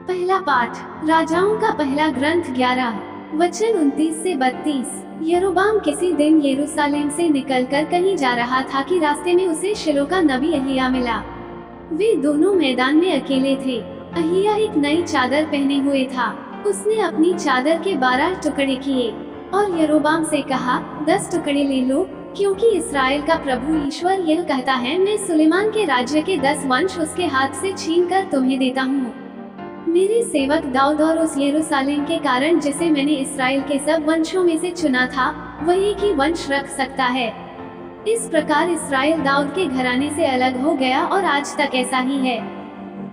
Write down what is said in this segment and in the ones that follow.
पहला पाठ, राजाओं का पहला ग्रंथ 11 वचन 29 से 32। यरोबाम किसी दिन यरूशलेम से निकलकर कहीं जा रहा था कि रास्ते में उसे शिलो का नबी अहिया मिला। वे दोनों मैदान में अकेले थे। अहिया एक नई चादर पहने हुए था। उसने अपनी चादर के 12 टुकड़े किए और यरोबाम से कहा, 10 टुकड़े ले लो, क्योंकि इस्राएल का प्रभु ईश्वर यह कहता है, मैं सुलेमान के राज्य के 10 वंश उसके हाथ से छीनकर तुम्हें देता हूँ। मेरे सेवक दाऊद और उस यरूशलेम के कारण जिसे मैंने इस्राएल के सब वंशों में से चुना था, वह एक ही वंश रख सकता है। इस प्रकार इस्राएल दाऊद के घराने से अलग हो गया और आज तक ऐसा ही है।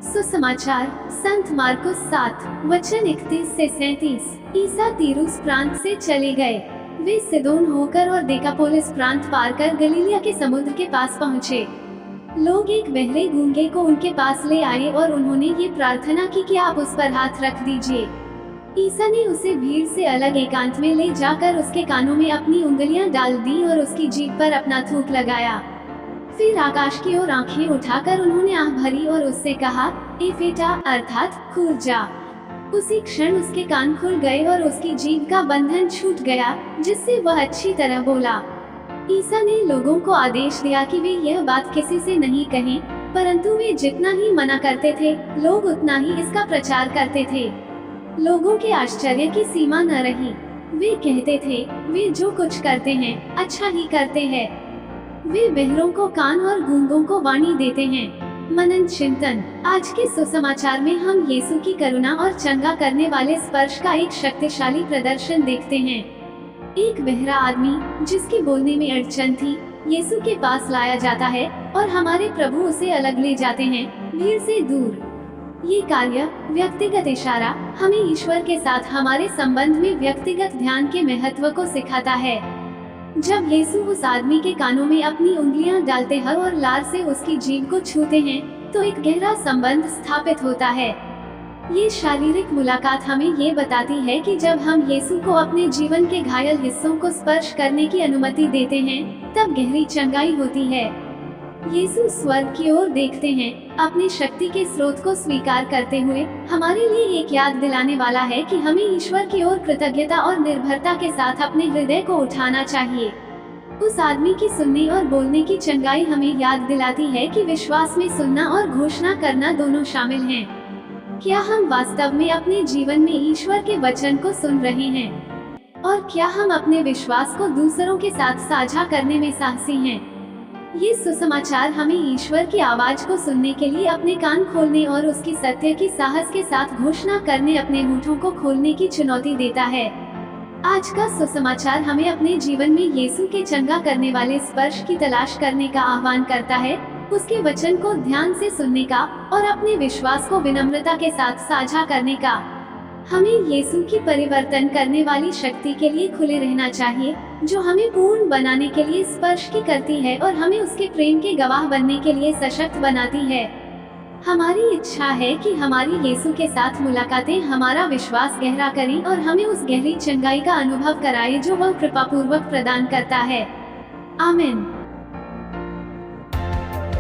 सुसमाचार संत मार्कुस 7 वचन 31 से 37। ईसा तीरूस प्रांत से चले गए। वे सिदोन होकर और देकापोलिस प्रांत पार कर गलीलिया के समुद्र के पास पहुँचे। लोग एक बहरे गूंगे को उनके पास ले आए और उन्होंने ये प्रार्थना की कि आप उस पर हाथ रख दीजिए। ईसा ने उसे भीड़ से अलग एकांत में ले जाकर उसके कानों में अपनी उंगलियां डाल दी और उसकी जीभ पर अपना थूक लगाया। फिर आकाश की ओर आंखें उठाकर उन्होंने आह भरी और उससे कहा, एफेटा अर्थात खुल जा। उसी क्षण उसके कान खुल गए और उसकी जीभ का बंधन छूट गया, जिससे वह अच्छी तरह बोला। ईसा ने लोगों को आदेश दिया कि वे यह बात किसी से नहीं कहें, परंतु वे जितना ही मना करते थे, लोग उतना ही इसका प्रचार करते थे। लोगों के आश्चर्य की सीमा न रही। वे कहते थे, वे जो कुछ करते हैं अच्छा ही करते हैं। वे बहरों को कान और गूंगों को वाणी देते हैं। मनन चिंतन। आज के सुसमाचार में हम यीशु की करुणा और चंगा करने वाले स्पर्श का एक शक्तिशाली प्रदर्शन देखते हैं। एक बहरा आदमी जिसकी बोलने में अड़चन थी, यीशु के पास लाया जाता है और हमारे प्रभु उसे अलग ले जाते हैं, भीड़ से दूर। ये कार्य व्यक्तिगत इशारा हमें ईश्वर के साथ हमारे संबंध में व्यक्तिगत ध्यान के महत्व को सिखाता है। जब यीशु उस आदमी के कानों में अपनी उंगलियां डालते हैं और लार से उसकी जीभ को छूते हैं, तो एक गहरा संबंध स्थापित होता है। ये शारीरिक मुलाकात हमें ये बताती है कि जब हम यीशु को अपने जीवन के घायल हिस्सों को स्पर्श करने की अनुमति देते हैं, तब गहरी चंगाई होती है। यीशु स्वर्ग की ओर देखते हैं, अपनी शक्ति के स्रोत को स्वीकार करते हुए हमारे लिए एक याद दिलाने वाला है कि हमें ईश्वर की ओर कृतज्ञता और निर्भरता के साथ अपने हृदय को उठाना चाहिए। उस आदमी की सुनने और बोलने की चंगाई हमें याद दिलाती है कि विश्वास में सुनना और घोषणा करना दोनों शामिल हैं। क्या हम वास्तव में अपने जीवन में ईश्वर के वचन को सुन रहे हैं? और क्या हम अपने विश्वास को दूसरों के साथ साझा करने में साहसी हैं? ये सुसमाचार हमें ईश्वर की आवाज को सुनने के लिए अपने कान खोलने और उसकी सत्य की साहस के साथ घोषणा करने, अपने होठों को खोलने की चुनौती देता है। आज का सुसमाचार हमें अपने जीवन में यीशु के चंगा करने वाले स्पर्श की तलाश करने का आह्वान करता है, उसके वचन को ध्यान से सुनने का और अपने विश्वास को विनम्रता के साथ साझा करने का। हमें यीशु की परिवर्तन करने वाली शक्ति के लिए खुले रहना चाहिए, जो हमें पूर्ण बनाने के लिए स्पर्श की करती है और हमें उसके प्रेम के गवाह बनने के लिए सशक्त बनाती है। हमारी इच्छा है कि हमारी यीशु के साथ मुलाकातें हमारा विश्वास गहरा करें और हमें उस गहरी चंगाई का अनुभव कराएं जो वह कृपापूर्वक प्रदान करता है। आमीन।